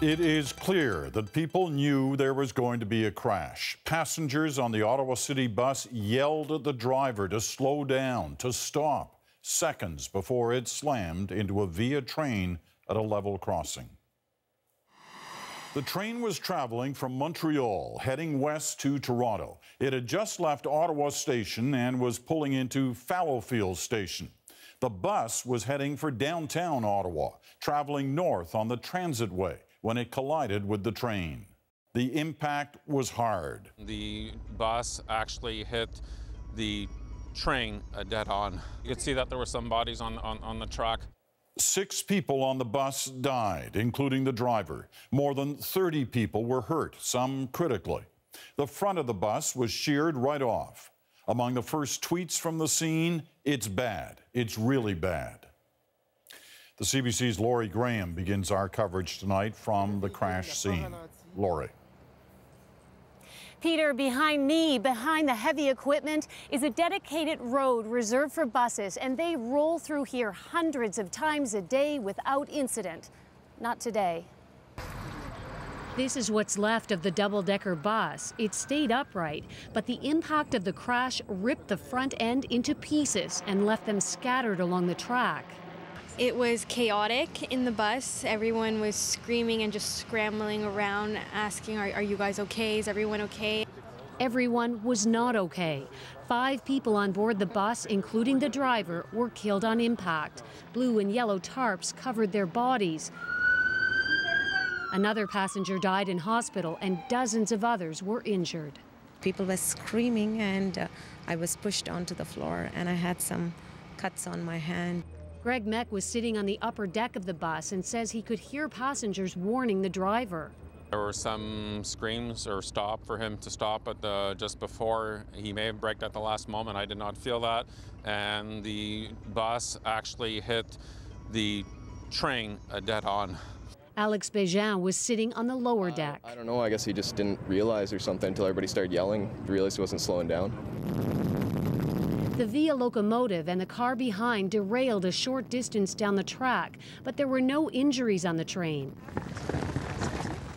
It is clear that people knew there was going to be a crash. Passengers on the Ottawa City bus yelled at the driver to slow down, to stop, seconds before it slammed into a via train at a level crossing. The train was traveling from Montreal, heading west to Toronto. It had just left Ottawa Station and was pulling into Fallowfield Station. The bus was heading for downtown Ottawa, traveling north on the Transitway, when it collided with the train. The impact was hard. The bus actually hit the train dead on. You could see that there were some bodies on the track. 6 people on the bus died, including the driver. More than 30 people were hurt, some critically. The front of the bus was sheared right off. Among the first tweets from the scene, "It's bad. It's really bad." The CBC's Laurie Graham begins our coverage tonight from the crash scene. Laurie. Peter, behind me, behind the heavy equipment, is a dedicated road reserved for buses, and they roll through here hundreds of times a day without incident. Not today. This is what's left of the double-decker bus. It stayed upright, but the impact of the crash ripped the front end into pieces and left them scattered along the track. It was chaotic in the bus. Everyone was screaming and just scrambling around, asking, are you guys okay? Is everyone okay? Everyone was not okay. 5 people on board the bus, including the driver, were killed on impact. Blue and yellow tarps covered their bodies. Another passenger died in hospital, and dozens of others were injured. People were screaming, and I was pushed onto the floor, and I had some cuts on my hand. Greg Meck was sitting on the upper deck of the bus and says he could hear passengers warning the driver. There were some screams or stop for him to stop just before. He may have braked at the last moment. I did not feel that. And the bus actually hit the train dead on. Alex Bejin was sitting on the lower deck. I don't know. I guess he just didn't realize or something until everybody started yelling. He realized he wasn't slowing down. The Via locomotive and the car behind derailed a short distance down the track, but there were no injuries on the train.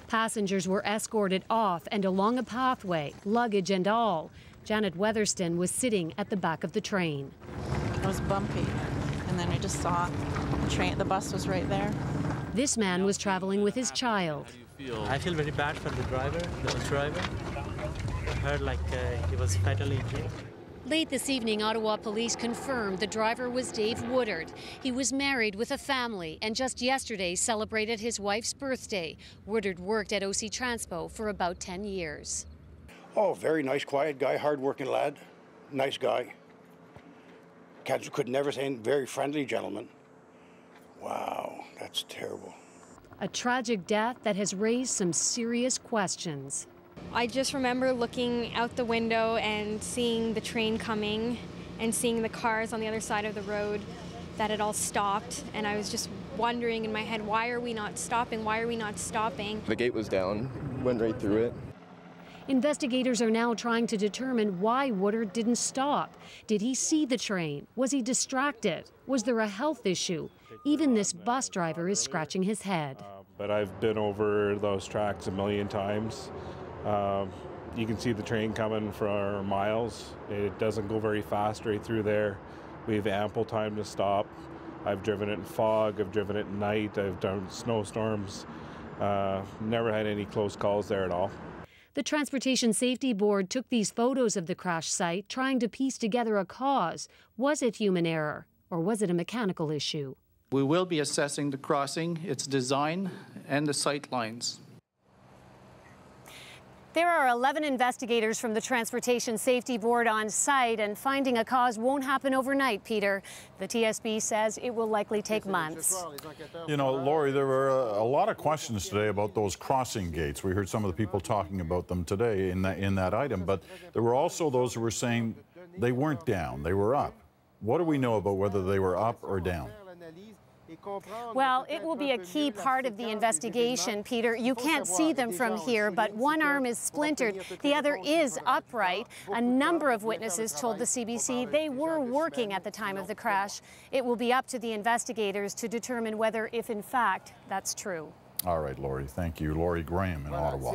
Passengers were escorted off and along a pathway, luggage and all. Janet Weatherston was sitting at the back of the train. It was bumpy, and then I just saw the bus was right there. This man was traveling with his child. I feel very bad for the driver, the bus driver. I heard like he was fatally injured. Late this evening, Ottawa police confirmed the driver was Dave Woodard. He was married with a family and just yesterday celebrated his wife's birthday. Woodard worked at OC Transpo for about 10 years. Oh, very nice, quiet guy, hard-working lad, nice guy. Could never say anything, very friendly gentleman. Wow, that's terrible. A tragic death that has raised some serious questions. I just remember looking out the window and seeing the train coming and seeing the cars on the other side of the road that had all stopped. And I was just wondering in my head, why are we not stopping? Why are we not stopping? The gate was down, went right through it. Investigators are now trying to determine why Woodard didn't stop. Did he see the train? Was he distracted? Was there a health issue? Even this bus driver is scratching his head. But I've been over those tracks a million times. You can see the train coming for miles. It doesn't go very fast right through there. We have ample time to stop. I've driven it in fog, I've driven it at night, I've done snowstorms. Never had any close calls there at all. The Transportation Safety Board took these photos of the crash site, trying to piece together a cause. Was it human error, or was it a mechanical issue? We will be assessing the crossing, its design, and the sight lines. There are 11 investigators from the Transportation Safety Board on site, and finding a cause won't happen overnight, Peter. The TSB says it will likely take months. You know, Laurie, there were a lot of questions today about those crossing gates. We heard some of the people talking about them today in that item, but there were also those who were saying they weren't down, they were up. What do we know about whether they were up or down? Well, it will be a key part of the investigation, Peter. You can't see them from here, but one arm is splintered. The other is upright. A number of witnesses told the CBC they were working at the time of the crash. It will be up to the investigators to determine whether, if in fact, that's true. All right, Lori. Thank you. Lori Graham in Ottawa.